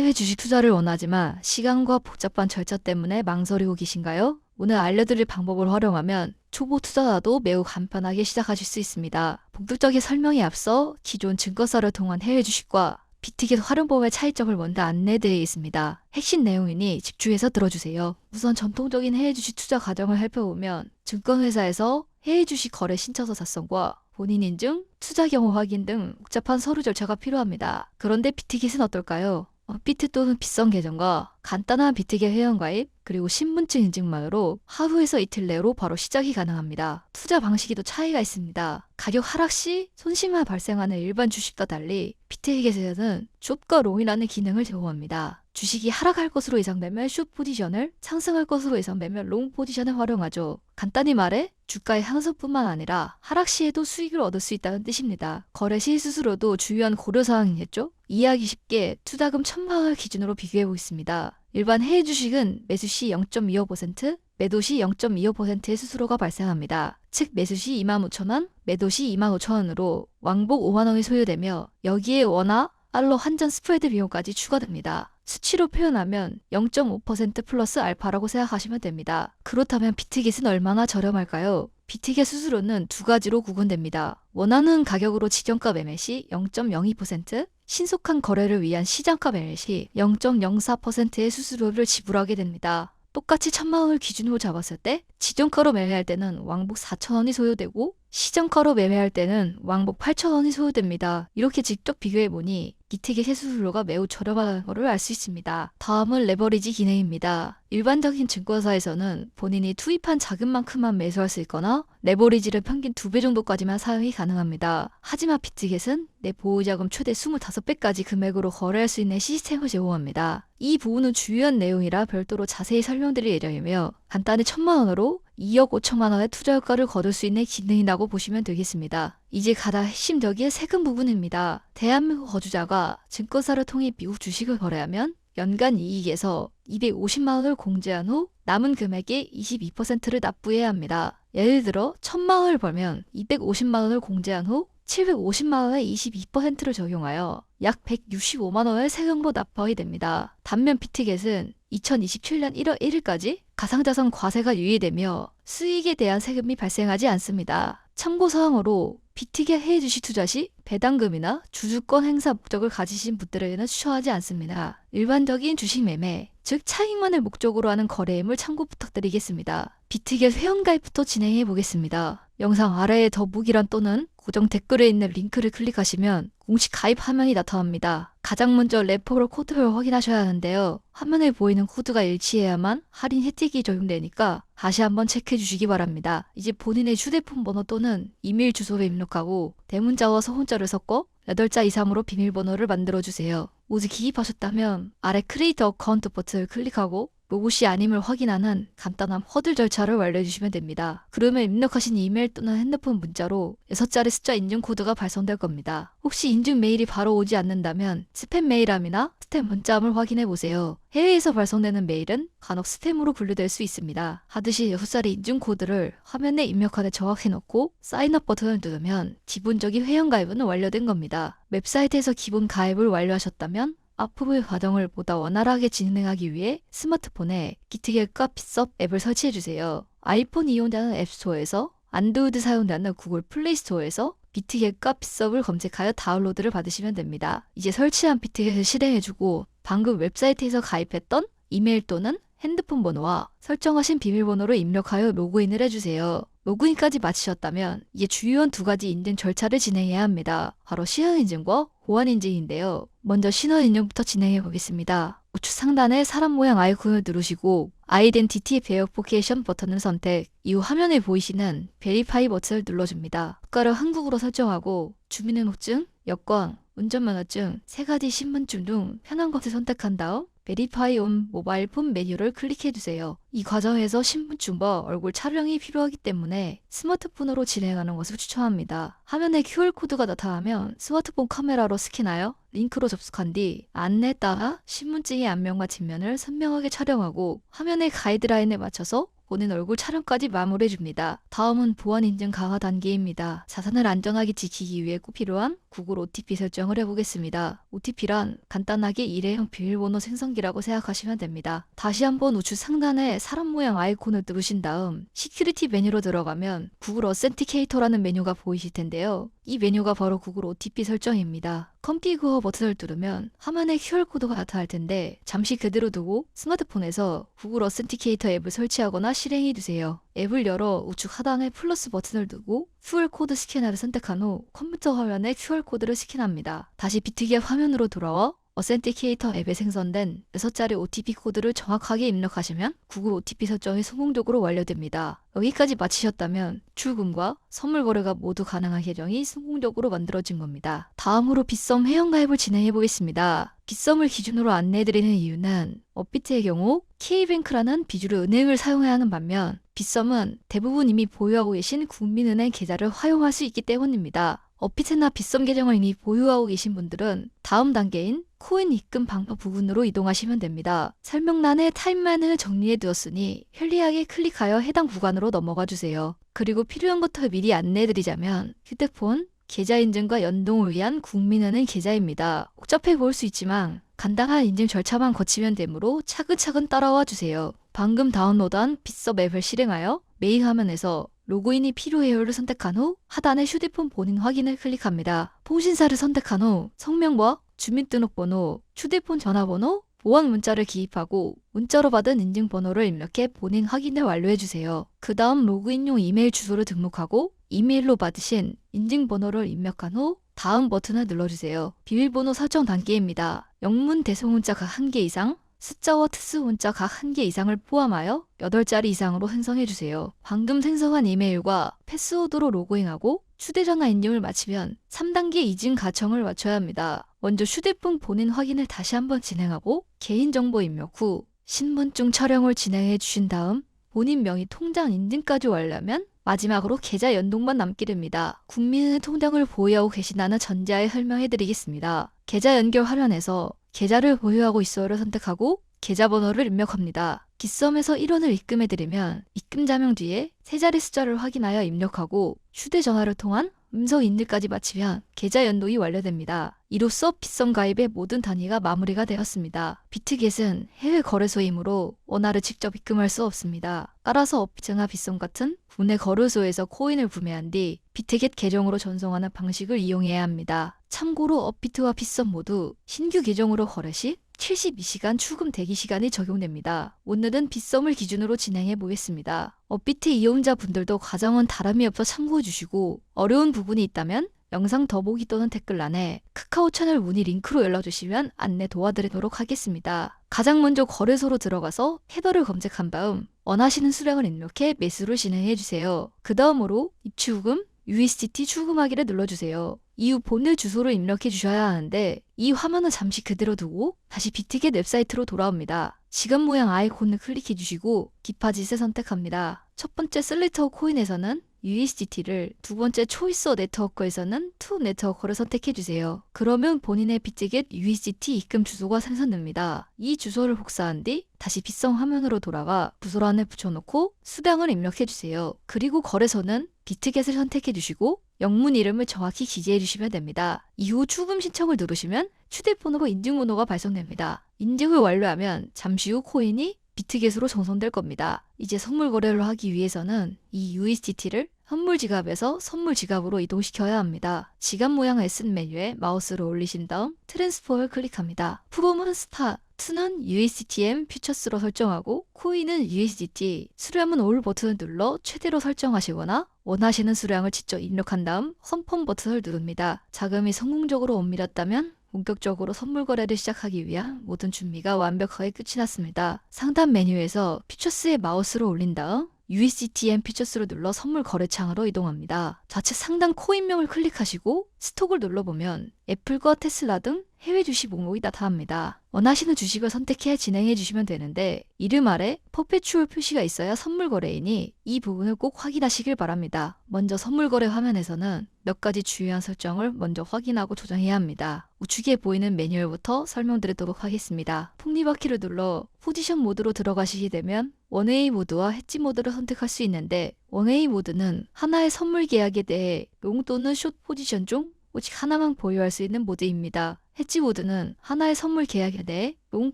해외 주식 투자를 원하지만 시간과 복잡한 절차 때문에 망설이고 계신가요? 오늘 알려드릴 방법을 활용하면 초보 투자자도 매우 간편하게 시작하실 수 있습니다. 본격적인 설명에 앞서 기존 증권사를 통한 해외 주식과 비트겟 활용법의 차이점을 먼저 안내해드리겠습니다. 핵심 내용이니 집중해서 들어주세요. 우선 전통적인 해외 주식 투자 과정을 살펴보면 증권회사에서 해외 주식 거래 신청서 작성과 본인 인증, 투자 경호 확인 등 복잡한 서류 절차가 필요합니다. 그런데 비트겟은 어떨까요? 비트 또는 빗성 계정과 간단한 비트겟 회원가입, 그리고 신분증 인증만으로 하루에서 이틀 내로 바로 시작이 가능합니다. 투자 방식에도 차이가 있습니다. 가격 하락 시 손실만 발생하는 일반 주식과 달리 비트겟에서는 숏과 롱이라는 기능을 제공합니다. 주식이 하락할 것으로 예상되면 숏 포지션을, 상승할 것으로 예상되면 롱 포지션을 활용하죠. 간단히 말해 주가의 상승뿐만 아니라 하락 시에도 수익을 얻을 수 있다는 뜻입니다. 거래 시 수수료도 중요한 고려사항이겠죠? 이해하기 쉽게 투자금 1,000만 원을 기준으로 비교해 보겠습니다. 일반 해외 주식은 매수 시 0.25%, 매도 시 0.25%의 수수료가 발생합니다. 즉 매수 시 25,000원, 매도 시 25,000원으로 왕복 5만 원이 소요되며 여기에 원화, 달러 환전 스프레드 비용까지 추가됩니다. 수치로 표현하면 0.5% 플러스 알파라고 생각하시면 됩니다. 그렇다면 비트겟은 얼마나 저렴할까요? 비트겟 수수료는 두 가지로 구분됩니다. 원하는 가격으로 지정가 매매 시 0.02%, 신속한 거래를 위한 시장가 매매 시 0.04%의 수수료를 지불하게 됩니다. 똑같이 1,000만 원을 기준으로 잡았을 때 지정가로 매매할 때는 왕복 4,000원이 소요되고 시정가로 매매할 때는 왕복 8,000원이 소요됩니다. 이렇게 직접 비교해보니 비트겟 수수료가 매우 저렴하다는 것을 알 수 있습니다. 다음은 레버리지 기능입니다. 일반적인 증권사에서는 본인이 투입한 자금만큼만 매수할 수 있거나 레버리지를 평균 2배 정도까지만 사용이 가능합니다. 하지만 비트겟은 내 보유자금 최대 25배까지 금액으로 거래할 수 있는 시스템을 제공합니다. 이 부분은 주요한 내용이라 별도로 자세히 설명드릴 예정이며 간단히 1,000만 원으로 2억 5천만 원의 투자 효과를 거둘 수 있는 기능이라고 보시면 되겠습니다. 이제 가장 핵심적인 세금 부분입니다. 대한민국 거주자가 증권사를 통해 미국 주식을 거래하면 연간 이익에서 250만 원을 공제한 후 남은 금액의 22%를 납부해야 합니다. 예를 들어 1,000만 원을 벌면 250만 원을 공제한 후 750만 원의 22%를 적용하여 약 165만 원의 세금으로 납부하게 됩니다. 반면 비트겟은 2027년 1월 1일까지 가상자산 과세가 유예되며 수익에 대한 세금이 발생하지 않습니다. 참고사항으로 비트겟 해외 주식 투자 시 배당금이나 주주권 행사 목적을 가지신 분들에게는 추천하지 않습니다. 일반적인 주식 매매, 즉 차익만을 목적으로 하는 거래임을 참고 부탁드리겠습니다. 비트겟 회원가입부터 진행해 보겠습니다. 영상 아래에 더보기란 또는 고정 댓글에 있는 링크를 클릭하시면 공식 가입 화면이 나타납니다. 가장 먼저 레퍼럴 코드를 확인하셔야 하는데요. 화면에 보이는 코드가 일치해야만 할인 혜택이 적용되니까 다시 한번 체크해 주시기 바랍니다. 이제 본인의 휴대폰 번호 또는 이메일 주소를 입력하고 대문자와 소문자를 섞어 8자 이상으로 비밀번호를 만들어주세요. 모두 기입하셨다면 아래 크리에이터 어카운트 버튼을 클릭하고 로봇이 아님을 확인하는 간단한 허들 절차를 완료해주시면 됩니다. 그러면 입력하신 이메일 또는 핸드폰 문자로 6자리 숫자 인증 코드가 발송될 겁니다. 혹시 인증 메일이 바로 오지 않는다면 스팸 메일함이나 스팸 문자함을 확인해보세요. 해외에서 발송되는 메일은 간혹 스팸으로 분류될 수 있습니다. 하듯이 6자리 인증 코드를 화면에 입력하되 정확해놓고 사인업 버튼을 누르면 기본적인 회원가입은 완료된 겁니다. 웹사이트에서 기본 가입을 완료하셨다면 앞부분의 과정을 보다 원활하게 진행하기 위해 스마트폰에 비트겟과 빗섭 앱을 설치해주세요. 아이폰 이용자는 앱스토어에서, 안드로이드 사용자는 구글 플레이스토어에서 비트겟과 빗섭을 검색하여 다운로드를 받으시면 됩니다. 이제 설치한 비트겟을 실행해주고 방금 웹사이트에서 가입했던 이메일 또는 핸드폰 번호와 설정하신 비밀번호를 입력하여 로그인을 해주세요. 로그인까지 마치셨다면 이제 주요한 두 가지 인증 절차를 진행해야 합니다. 바로 신원인증과 보안인증인데요. 먼저 신원인증부터 진행해 보겠습니다. 우측 상단에 사람 모양 아이콘을 누르시고 아이덴티티 베리피케이션 버튼을 선택, 이후 화면에 보이시는 베리파이 버튼을 눌러줍니다. 국가를 한국으로 설정하고 주민등록증, 여권, 운전면허증, 3가지 신분증 중 편한 것을 선택한 다음 베리파이 온 모바일 폰 메뉴를 클릭해주세요. 이 과정에서 신분증과 얼굴 촬영이 필요하기 때문에 스마트폰으로 진행하는 것을 추천합니다. 화면에 QR코드가 나타나면 스마트폰 카메라로 스캔하여 링크로 접속한 뒤 안내에 따라 신분증의 앞면과 뒷면을 선명하게 촬영하고 화면의 가이드라인에 맞춰서 본인 얼굴 촬영까지 마무리해줍니다. 다음은 보안 인증 강화 단계입니다. 자산을 안전하게 지키기 위해 꼭 필요한 구글 OTP 설정을 해보겠습니다. OTP란 간단하게 일회용 비밀번호 생성기라고 생각하시면 됩니다. 다시 한번 우측 상단에 사람 모양 아이콘을 누르신 다음 시큐리티 메뉴로 들어가면 구글 어센티케이터라는 메뉴가 보이실 텐데요. 이 메뉴가 바로 구글 OTP 설정입니다. 컴피그어 버튼을 누르면 화면에 QR코드가 나타날 텐데 잠시 그대로 두고 스마트폰에서 구글 어센티케이터 앱을 설치하거나 실행해 주세요. 앱을 열어 우측 하단에 플러스 버튼을 누르고 QR코드 스캐너를 선택한 후 컴퓨터 화면에 QR코드를 스캔합니다. 다시 비트기업 화면으로 돌아와 어센티케이터 앱에 생성된 6자리 OTP 코드를 정확하게 입력하시면 구글 OTP 설정이 성공적으로 완료됩니다. 여기까지 마치셨다면 출금과 선물 거래가 모두 가능한 계정이 성공적으로 만들어진 겁니다. 다음으로 빗썸 회원가입을 진행해 보겠습니다. 빗썸을 기준으로 안내해드리는 이유는 업비트의 경우 K뱅크라는 비주류 은행을 사용해야 하는 반면 빗썸은 대부분 이미 보유하고 계신 국민은행 계좌를 활용할 수 있기 때문입니다. 업비트나 빗썸 계정을 이미 보유하고 계신 분들은 다음 단계인 코인 입금 방법 부분으로 이동하시면 됩니다. 설명란에 타임라인을 정리해 두었으니 편리하게 클릭하여 해당 구간으로 넘어가 주세요. 그리고 필요한 것들 미리 안내해드리자면 휴대폰, 계좌 인증과 연동을 위한 국민은행 계좌입니다. 복잡해 보일 수 있지만 간단한 인증 절차만 거치면 되므로 차근차근 따라와 주세요. 방금 다운로드한 빗썸 앱을 실행하여 메인 화면에서 로그인이 필요해요를 선택한 후 하단에 휴대폰 본인 확인을 클릭합니다. 통신사를 선택한 후 성명과 주민등록번호, 휴대폰 전화번호, 보안 문자를 기입하고 문자로 받은 인증번호를 입력해 본인 확인을 완료해주세요. 그 다음 로그인용 이메일 주소를 등록하고 이메일로 받으신 인증번호를 입력한 후 다음 버튼을 눌러주세요. 비밀번호 설정 단계입니다. 영문 대소문자 각 1개 이상, 숫자와 특수 문자 각 1개 이상을 포함하여 8자리 이상으로 생성해주세요. 방금 생성한 이메일과 패스워드로 로그인하고 휴대전화 인증을 마치면 3단계 이중 가청을 맞춰야 합니다. 먼저 휴대폰 본인 확인을 다시 한번 진행하고 개인정보 입력 후 신분증 촬영을 진행해 주신 다음 본인 명의 통장 인증까지 완료하면 마지막으로 계좌 연동만 남게 됩니다. 국민은행 통장을 보유하고 계신다는 전제하에 설명해 드리겠습니다. 계좌 연결 화면에서 계좌를 보유하고 있어요를 선택하고 계좌번호를 입력합니다. 빗썸에서 1원을 입금해드리면 입금 자명 뒤에 3자리 숫자를 확인하여 입력하고 휴대전화를 통한 음성 인증까지 마치면 계좌 연동이 완료됩니다. 이로써 빗썸 가입의 모든 단위가 마무리가 되었습니다. 비트겟은 해외 거래소이므로 원화를 직접 입금할 수 없습니다. 따라서 업비트나 빗썸 같은 국내 거래소에서 코인을 구매한 뒤 비트겟 계정으로 전송하는 방식을 이용해야 합니다. 참고로 업비트와 빗썸 모두 신규 계정으로 거래 시 72시간 출금 대기 시간이 적용됩니다. 오늘은 빗썸을 기준으로 진행해 보겠습니다. 업비트 이용자분들도 과정은 다름이 없어 참고해 주시고 어려운 부분이 있다면 영상 더보기 또는 댓글란에 카카오 채널 문의 링크로 연락주시면 안내 도와드리도록 하겠습니다. 가장 먼저 거래소로 들어가서 헤더를 검색한 다음 원하시는 수량을 입력해 매수를 진행해 주세요. 그 다음으로 입출금, USDT 출금하기를 눌러주세요. 이후 본인 주소를 입력해 주셔야 하는데 이 화면을 잠시 그대로 두고 다시 비트겟 웹사이트로 돌아옵니다. 시간 모양 아이콘을 클릭해 주시고 디파짓을 선택합니다. 첫 번째 셀렉터 코인에서는 USDT를, 두 번째 초이스 네트워크에서는 투 네트워크를 선택해 주세요. 그러면 본인의 비트겟 USDT 입금 주소가 생성됩니다. 이 주소를 복사한 뒤 다시 빗썸 화면으로 돌아가 주소란에 붙여놓고 수량을 입력해 주세요. 그리고 거래소는 비트겟을 선택해 주시고 영문 이름을 정확히 기재해 주시면 됩니다. 이후 출금 신청을 누르시면 휴대폰으로 인증번호가 발송됩니다. 인증을 완료하면 잠시 후 코인이 비트겟으로 전송될 겁니다. 이제 선물 거래를 하기 위해서는 이 USDT를 선물 지갑에서 선물 지갑으로 이동시켜야 합니다. 지갑 모양 S 메뉴에 마우스를 올리신 다음 트랜스퍼를 클릭합니다. 프롬은 스타, 투는 USDTM 퓨처스로 설정하고 코인은 USDT, 수량은 올 버튼을 눌러 최대로 설정하시거나 원하시는 수량을 직접 입력한 다음 컨펌 버튼을 누릅니다. 자금이 성공적으로 옮겨졌다면 본격적으로 선물 거래를 시작하기 위한 모든 준비가 완벽하게 끝이 났습니다. 상단 메뉴에서 퓨처스에 마우스를 올린 다음 USDTM 퓨처스를 눌러 선물 거래창으로 이동합니다. 좌측 상단 코인명을 클릭하시고 스톡을 눌러보면 애플과 테슬라 등 해외 주식 목록이 나타납니다. 원하시는 주식을 선택해 진행해 주시면 되는데 이름 아래 퍼페추얼 표시가 있어야 선물 거래이니 이 부분을 꼭 확인하시길 바랍니다. 먼저 선물 거래 화면에서는 몇 가지 주요한 설정을 먼저 확인하고 조정해야 합니다. 우측에 보이는 매뉴얼부터 설명드리도록 하겠습니다. 폭리바퀴를 눌러 포지션 모드로 들어가시게 되면 원웨이 모드와 해지 모드를 선택할 수 있는데 원웨이 모드는 하나의 선물 계약에 대해 롱 또는 숏 포지션 중 오직 하나만 보유할 수 있는 모드입니다. 해지 모드는 하나의 선물 계약에 대해 롱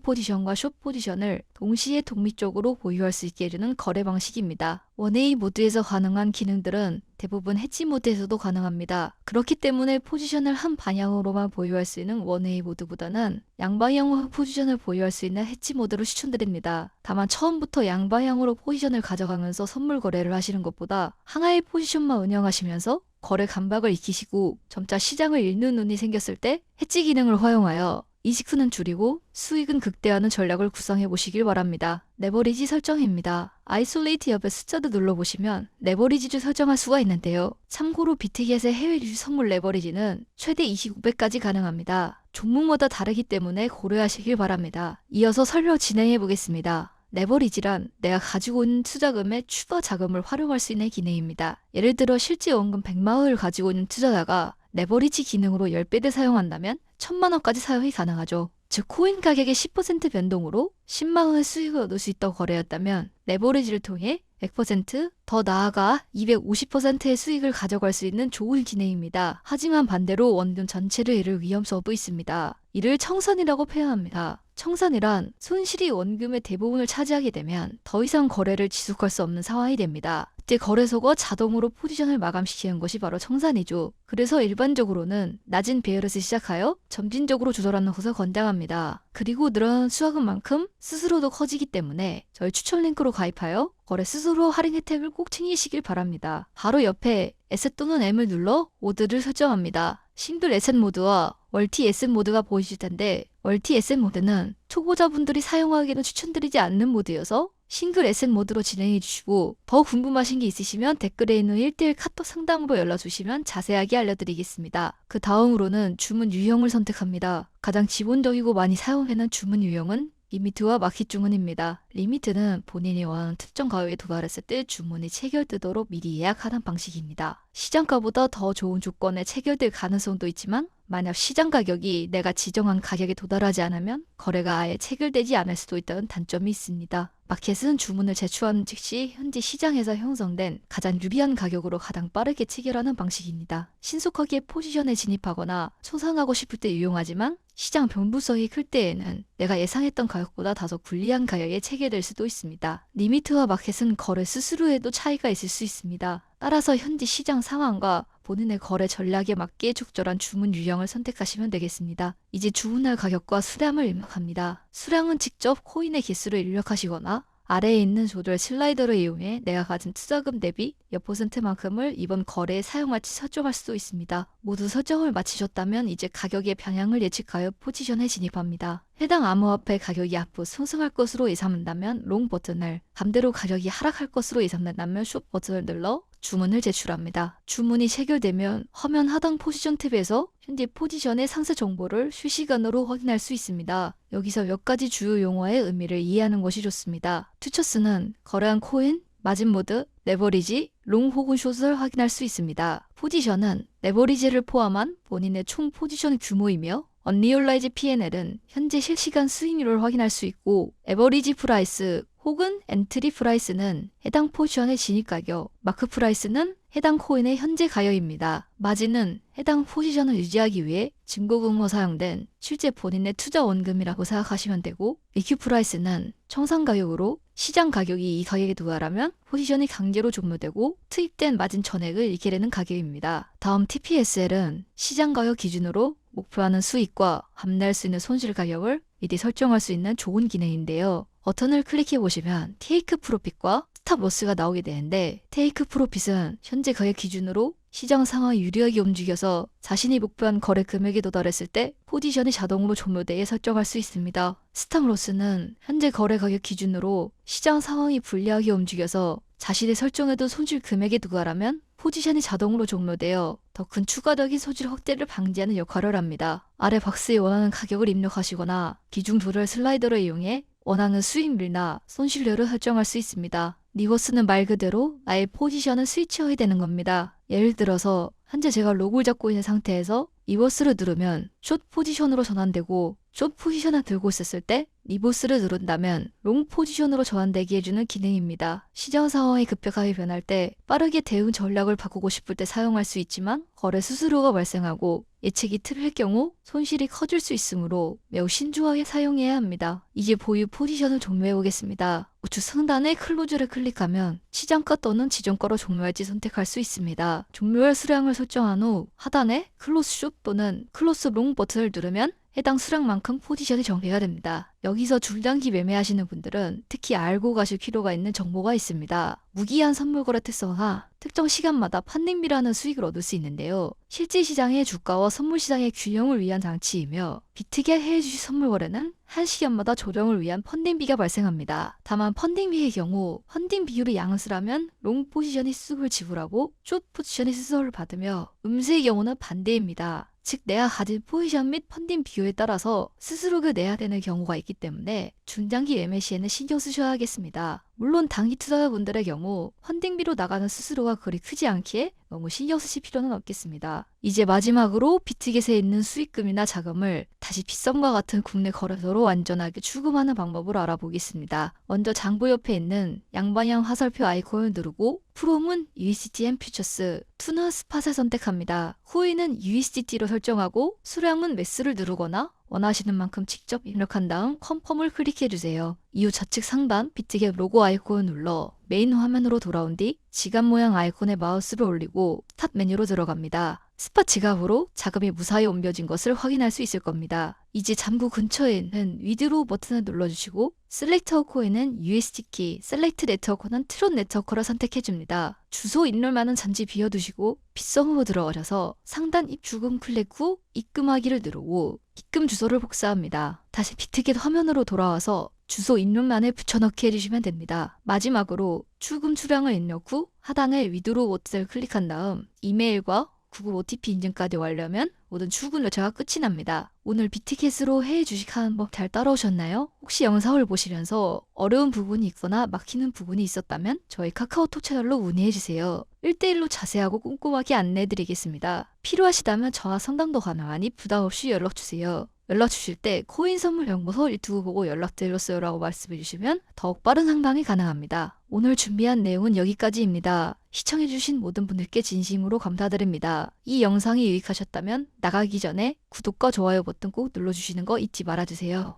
포지션과 숏 포지션을 동시에 독립적으로 보유할 수 있게 해주는 거래 방식입니다. 1A 모드에서 가능한 기능들은 대부분 해지 모드에서도 가능합니다. 그렇기 때문에 포지션을 한 방향으로만 보유할 수 있는 1A 모드보다는 양방향으로 포지션을 보유할 수 있는 해지 모드를 추천드립니다. 다만 처음부터 양방향으로 포지션을 가져가면서 선물 거래를 하시는 것보다 하나의 포지션만 운영하시면서 거래 감각을 익히시고 점차 시장을 읽는 눈이 생겼을 때 해지 기능을 활용하여 리스크는 줄이고 수익은 극대화하는 전략을 구성해 보시길 바랍니다. 레버리지 설정입니다. 아이솔레이트 옆에 숫자도 눌러보시면 레버리지를 설정할 수가 있는데요. 참고로 비트겟의 해외 유지 선물 레버리지는 최대 25배까지 가능합니다. 종목마다 다르기 때문에 고려하시길 바랍니다. 이어서 설명 진행해 보겠습니다. 레버리지란 내가 가지고 있는 투자금의 추가 자금을 활용할 수 있는 기능입니다. 예를 들어 실제 원금 100만 원을 가지고 있는 투자자가 레버리지 기능으로 10배를 사용한다면 1000만 원까지 사용이 가능하죠. 즉 코인 가격의 10% 변동으로 10만 원의 수익을 얻을 수 있다고 거래했다면 레버리지를 통해 100%, 더 나아가 250%의 수익을 가져갈 수 있는 좋은 기능입니다. 하지만 반대로 원금 전체를 잃을 위험성도 있습니다. 이를 청산이라고 표현합니다. 청산이란 손실이 원금의 대부분을 차지하게 되면 더 이상 거래를 지속할 수 없는 상황이 됩니다. 이때 거래소가 자동으로 포지션을 마감시키는 것이 바로 청산이죠. 그래서 일반적으로는 낮은 배열에서 시작하여 점진적으로 조절하는 것을 권장합니다. 그리고 늘어난 수익만큼 스스로도 커지기 때문에 저희 추천 링크로 가입하여 거래 스스로 할인 혜택을 꼭 챙기시길 바랍니다. 바로 옆에 에셋 또는 M을 눌러 모드를 설정합니다. 싱글 에셋 모드와 멀티 에셋 모드가 보이실 텐데 멀티 에셋 모드는 초보자분들이 사용하기에는 추천드리지 않는 모드여서 싱글 에셋 모드로 진행해 주시고 더 궁금하신 게 있으시면 댓글에 있는 1대1 카톡 상담으로 연락주시면 자세하게 알려드리겠습니다. 그 다음으로는 주문 유형을 선택합니다. 가장 기본적이고 많이 사용하는 주문 유형은 리미트와 마켓 주문입니다. 리미트는 본인이 원하는 특정 가격에 도달했을 때 주문이 체결되도록 미리 예약하는 방식입니다. 시장가보다 더 좋은 조건에 체결될 가능성도 있지만 만약 시장 가격이 내가 지정한 가격에 도달하지 않으면 거래가 아예 체결되지 않을 수도 있다는 단점이 있습니다. 마켓은 주문을 제출하는 즉시 현재 시장에서 형성된 가장 유리한 가격으로 가장 빠르게 체결하는 방식입니다. 신속하게 포지션에 진입하거나 소상하고 싶을 때 유용하지만 시장 변동성이 클 때에는 내가 예상했던 가격보다 다소 불리한 가격에 체결될 수도 있습니다. 리미트와 마켓은 거래 스스로에도 차이가 있을 수 있습니다. 따라서 현재 시장 상황과 본인의 거래 전략에 맞게 적절한 주문 유형을 선택하시면 되겠습니다. 이제 주문할 가격과 수량을 입력합니다. 수량은 직접 코인의 개수를 입력하시거나 아래에 있는 조절 슬라이더를 이용해 내가 가진 투자금 대비 몇 %만큼을 이번 거래에 사용할지 설정할 수도 있습니다. 모두 설정을 마치셨다면 이제 가격의 방향을 예측하여 포지션에 진입합니다. 해당 암호화폐 가격이 앞으로 상승할 것으로 예상된다면 롱 버튼을, 반대로 가격이 하락할 것으로 예상된다면 숏 버튼을 눌러 주문을 제출합니다. 주문이 체결되면 화면 하단 포지션 탭에서 현재 포지션의 상세 정보를 실시간으로 확인할 수 있습니다. 여기서 몇 가지 주요 용어의 의미를 이해하는 것이 좋습니다. 퓨처스는 거래한 코인, 마진 모드, 레버리지, 롱 혹은 숏을 확인할 수 있습니다. 포지션은 레버리지를 포함한 본인의 총 포지션 규모이며 언리얼라이즈 P&L은 현재 실시간 수익률을 확인할 수 있고 에버리지 프라이스 혹은 엔트리 프라이스는 해당 포지션의 진입 가격, 마크 프라이스는 해당 코인의 현재 가격입니다. 마진은 해당 포지션을 유지하기 위해 증거금으로 사용된 실제 본인의 투자 원금이라고 생각하시면 되고 EQ 프라이스는 청산 가격으로 시장 가격이 이 가격에 도달하면 포지션이 강제로 종료되고 투입된 마진 전액을 잃게 되는 가격입니다. 다음 TPSL은 시장 가격 기준으로 목표하는 수익과 감내할 수 있는 손실 가격을 미리 설정할 수 있는 좋은 기능인데요. 버튼을 클릭해 보시면 테이크 프로핏과 스탑 로스가 나오게 되는데 테이크 프로핏은 현재 가격 기준으로 시장 상황이 유리하게 움직여서 자신이 목표한 거래 금액에 도달했을 때 포지션이 자동으로 종료되게 설정할 수 있습니다. 스탑 로스는 현재 거래 가격 기준으로 시장 상황이 불리하게 움직여서 자신이 설정해둔 손실 금액에 도달하면 포지션이 자동으로 종료되어 더 큰 추가적인 손실 확대를 방지하는 역할을 합니다. 아래 박스에 원하는 가격을 입력하시거나 기준 조절 슬라이더를 이용해 원하는 수익률이나 손실률을 설정할 수 있습니다. 리버스는 말 그대로 나의 포지션을 스위치해야 되는 겁니다. 예를 들어서 현재 제가 로그를 잡고 있는 상태에서 리버스를 누르면 숏 포지션으로 전환되고 숏 포지션을 들고 있었을 때 리버스를 누른다면 롱 포지션으로 전환되게 해주는 기능입니다. 시장 상황이 급격하게 변할 때 빠르게 대응 전략을 바꾸고 싶을 때 사용할 수 있지만 거래 수수료가 발생하고 예측이 틀릴 경우 손실이 커질 수 있으므로 매우 신중하게 사용해야 합니다. 이제 보유 포지션을 종료해 보겠습니다. 우측 상단의 클로즈를 클릭하면 시장가 또는 지정가로 종료할지 선택할 수 있습니다. 종료할 수량을 설정한 후 하단에 클로스 숏 또는 클로스 롱 버튼을 누르면 해당 수량만큼 포지션이 정리가 됩니다. 여기서 중장기 매매하시는 분들은 특히 알고 가실 필요가 있는 정보가 있습니다. 무기한 선물 거래 특성화, 특정 시간마다 펀딩비라는 수익을 얻을 수 있는데요. 실제 시장의 주가와 선물 시장의 균형을 위한 장치이며 비트게 해외주식 선물 거래는 한 시간마다 조정을 위한 펀딩비가 발생합니다. 다만 펀딩비의 경우 펀딩 비율이 양수라면 롱 포지션이 수익을 지불하고 숏 포지션이 수수료를 받으며 음수의 경우는 반대입니다. 즉 내가 가진 포지션 및 펀딩 비율에 따라서 스스로가 내야 되는 경우가 있기 때문에 중장기 매매 시에는 신경 쓰셔야 하겠습니다. 물론 단기 투자자분들의 경우 펀딩비로 나가는 수수료가 그리 크지 않기에 너무 신경 쓰실 필요는 없겠습니다. 이제 마지막으로 비트겟에 있는 수익금이나 자금을 다시 빗썸과 같은 국내 거래소로 안전하게 출금하는 방법을 알아보겠습니다. 먼저 장부 옆에 있는 양방향 화살표 아이콘을 누르고 프롬은 USDT 퓨처스, 투는 스팟을 선택합니다. 후위는 USDT로 설정하고 수량은 매수를 누르거나 원하시는 만큼 직접 입력한 다음 컨펌을 클릭해주세요. 이후 좌측 상단 비트겟 로고 아이콘을 눌러 메인 화면으로 돌아온 뒤 지갑 모양 아이콘에 마우스를 올리고 스타트 메뉴로 들어갑니다. 스팟 지갑으로 자금이 무사히 옮겨진 것을 확인할 수 있을 겁니다. 이제 잠구 근처에 있는 위드로우 버튼을 눌러주시고 셀렉터 코에는 USD 키, 셀렉트 네트워크는 트론 네트워크를 선택해줍니다. 주소 입력만은 잠시 비워두시고 빗썸으로 들어가셔서 상단 입주금 클릭 후 입금하기를 누르고 입금 주소를 복사합니다. 다시 비트겟 화면으로 돌아와서 주소 입력란에 붙여넣기 해주시면 됩니다. 마지막으로 출금 수량을 입력 후 하단에 위드로우 버튼을 클릭한 다음 이메일과 구글 OTP 인증까지 완료하면 모든 출금 절차가 끝이 납니다. 오늘 비트겟으로 해외 주식하는 법 잘 따라오셨나요? 혹시 영상을 보시면서 어려운 부분이 있거나 막히는 부분이 있었다면 저희 카카오톡 채널로 문의해주세요. 1대1로 자세하고 꼼꼼하게 안내해드리겠습니다. 필요하시다면 저와 상담도 가능하니 부담없이 연락주세요. 연락 주실 때 코인 선물 연구소 유튜브 보고 연락드렸어요 라고 말씀해 주시면 더욱 빠른 상담이 가능합니다. 오늘 준비한 내용은 여기까지입니다. 시청해주신 모든 분들께 진심으로 감사드립니다. 이 영상이 유익하셨다면 나가기 전에 구독과 좋아요 버튼 꼭 눌러주시는 거 잊지 말아주세요.